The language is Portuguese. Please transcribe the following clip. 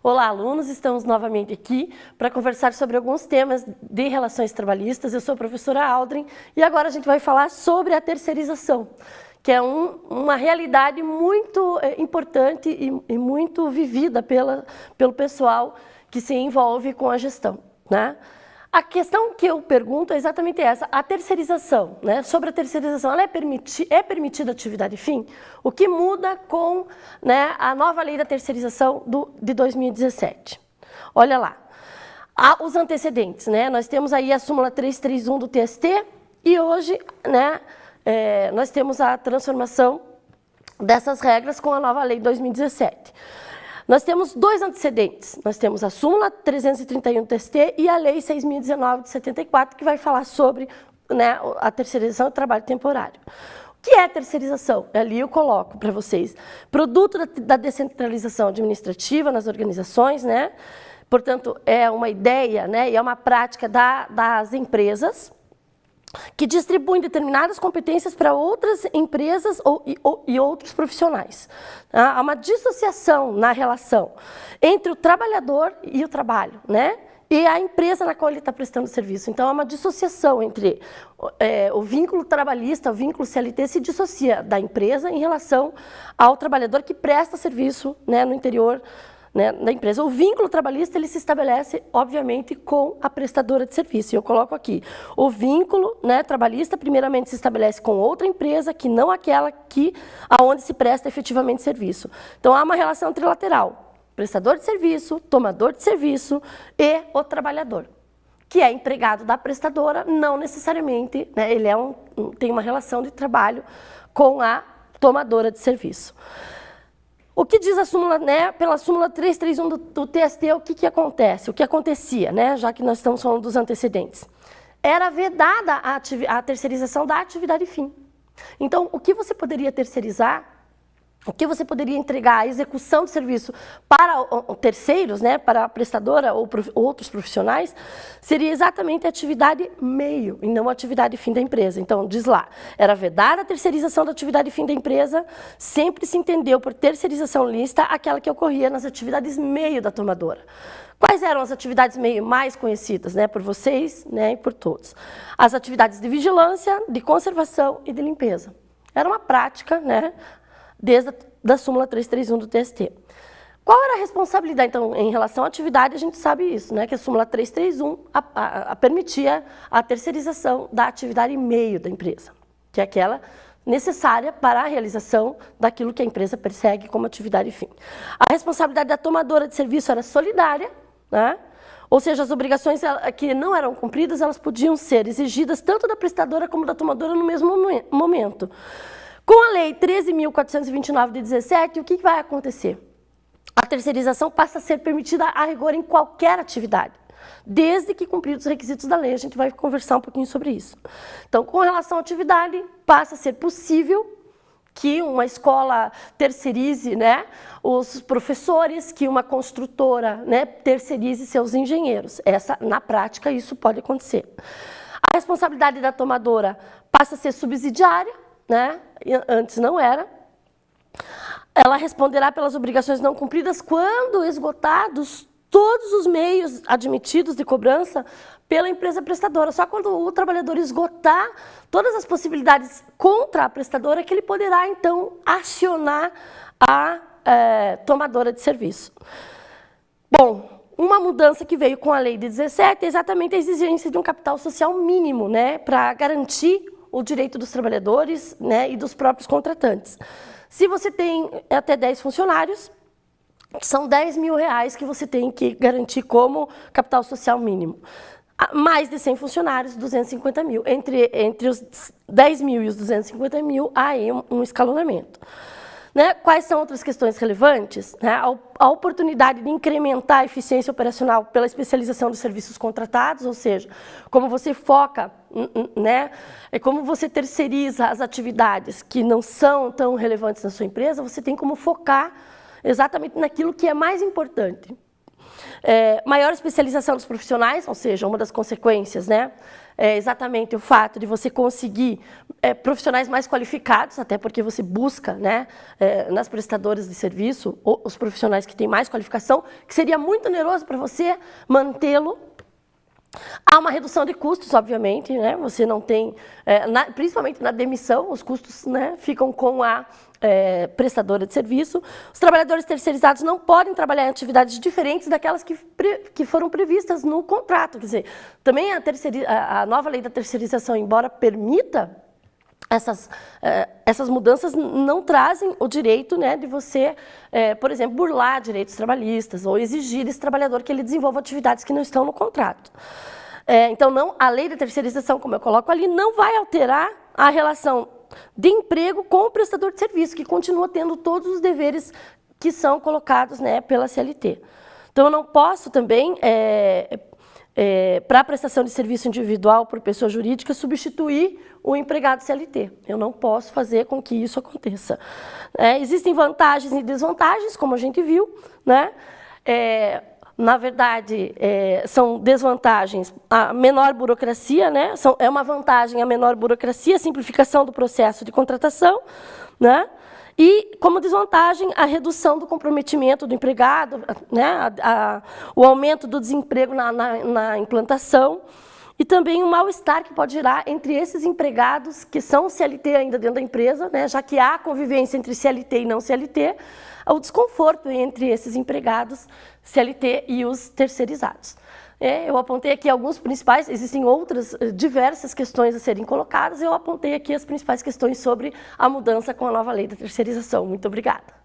Olá, alunos! Estamos novamente aqui para conversar sobre alguns temas de relações trabalhistas. Eu sou a professora Aldrin e agora a gente vai falar sobre a terceirização, que é uma realidade muito importante e muito vivida pelo pessoal que se envolve com a gestão, né? A questão que eu pergunto é exatamente essa, a terceirização, né? Sobre a terceirização, ela é permitida atividade fim? O que muda com, né, a nova lei da terceirização de 2017? Olha lá, os antecedentes, né? Nós temos aí a súmula 331 do TST e hoje, né, nós temos a transformação dessas regras com a nova lei de 2017. Nós temos dois antecedentes, nós temos a súmula 331 do TST e a lei 6.019 de 74, que vai falar sobre, né, a terceirização do trabalho temporário. O que é terceirização? Ali eu coloco para vocês, produto da descentralização administrativa nas organizações, né? Portanto, é uma ideia, né, e é uma prática das empresas, que distribuem determinadas competências para outras empresas e outros profissionais. Há uma dissociação na relação entre o trabalhador e o trabalho, né? E a empresa na qual ele está prestando serviço. Então, há uma dissociação entre o vínculo trabalhista, o vínculo CLT se dissocia da empresa em relação ao trabalhador que presta serviço, né, no interior, né, da empresa. O vínculo trabalhista ele se estabelece, obviamente, com a prestadora de serviço. E eu coloco aqui, o vínculo, né, trabalhista, primeiramente, se estabelece com outra empresa, que não aquela aonde se presta efetivamente serviço. Então, há uma relação trilateral, prestador de serviço, tomador de serviço e o trabalhador, que é empregado da prestadora, não necessariamente, né, ele tem uma relação de trabalho com a tomadora de serviço. O que diz a súmula, né, pela súmula 331 do TST, o que acontece? O que acontecia, né, já que nós estamos falando dos antecedentes? Era vedada a terceirização da atividade fim. Então, o que você poderia terceirizar, o que você poderia entregar a execução do serviço para terceiros, né, para a prestadora ou outros profissionais, seria exatamente a atividade meio e não a atividade fim da empresa. Então, diz lá, era vedada a terceirização da atividade fim da empresa, sempre se entendeu por terceirização lícita aquela que ocorria nas atividades meio da tomadora. Quais eram as atividades meio mais conhecidas, né, por vocês, né, e por todos? As atividades de vigilância, de conservação e de limpeza. Era uma prática, né, desde a súmula 331 do TST. Qual era a responsabilidade? Então, em relação à atividade, a gente sabe isso, né? Que a súmula 331 permitia a terceirização da atividade meio da empresa, que é aquela necessária para a realização daquilo que a empresa persegue como atividade fim. A responsabilidade da tomadora de serviço era solidária, né? Ou seja, as obrigações que não eram cumpridas, elas podiam ser exigidas tanto da prestadora como da tomadora no mesmo momento. Com a Lei 13.429 de 17, o que vai acontecer? A terceirização passa a ser permitida a rigor em qualquer atividade, desde que cumpridos os requisitos da lei. A gente vai conversar um pouquinho sobre isso. Então, com relação à atividade, passa a ser possível que uma escola terceirize, né, os professores, que uma construtora, né, terceirize seus engenheiros. Na prática, isso pode acontecer. A responsabilidade da tomadora passa a ser subsidiária, né? Antes não era. Ela responderá pelas obrigações não cumpridas quando esgotados todos os meios admitidos de cobrança pela empresa prestadora. Só quando o trabalhador esgotar todas as possibilidades contra a prestadora é que ele poderá, então, acionar a tomadora de serviço. Bom, uma mudança que veio com a lei de 17 é exatamente a exigência de um capital social mínimo, né, para garantir o direito dos trabalhadores, né, e dos próprios contratantes. Se você tem até 10 funcionários, são R$10 mil que você tem que garantir como capital social mínimo. Mais de 100 funcionários, 250 mil. Entre os 10 mil e os 250 mil, há aí um escalonamento. Né? Quais são outras questões relevantes? Né? A oportunidade de incrementar a eficiência operacional pela especialização dos serviços contratados, ou seja, como você foca, né? Como você terceiriza as atividades que não são tão relevantes na sua empresa, você tem como focar exatamente naquilo que é mais importante. Maior especialização dos profissionais, ou seja, uma das consequências, né, é exatamente o fato de você conseguir profissionais mais qualificados, até porque você busca, né, nas prestadoras de serviço, os profissionais que têm mais qualificação, que seria muito oneroso para você mantê-lo. Há uma redução de custos, obviamente, né? Você não tem, principalmente na demissão, os custos, né, ficam com a prestadora de serviço. Os trabalhadores terceirizados não podem trabalhar em atividades diferentes daquelas que foram previstas no contrato. Quer dizer, também a nova lei da terceirização, embora permita essas mudanças, não trazem o direito, né, de você, por exemplo, burlar direitos trabalhistas ou exigir desse trabalhador que ele desenvolva atividades que não estão no contrato. Então, a lei da terceirização, como eu coloco ali, não vai alterar a relação de emprego com o prestador de serviço, que continua tendo todos os deveres que são colocados, né, pela CLT. Então, eu não posso também, para a prestação de serviço individual por pessoa jurídica, substituir o empregado CLT. Eu não posso fazer com que isso aconteça. Existem vantagens e desvantagens, como a gente viu, né? Na verdade, são desvantagens a menor burocracia, né? É uma vantagem a menor burocracia, a simplificação do processo de contratação, né? E, como desvantagem, a redução do comprometimento do empregado, né? O aumento do desemprego na implantação e também o mal-estar que pode gerar entre esses empregados que são CLT ainda dentro da empresa, né? Já que há convivência entre CLT e não CLT, o desconforto entre esses empregados CLT e os terceirizados. Eu apontei aqui alguns principais, existem outras diversas questões a serem colocadas, eu apontei aqui as principais questões sobre a mudança com a nova lei da terceirização. Muito obrigada.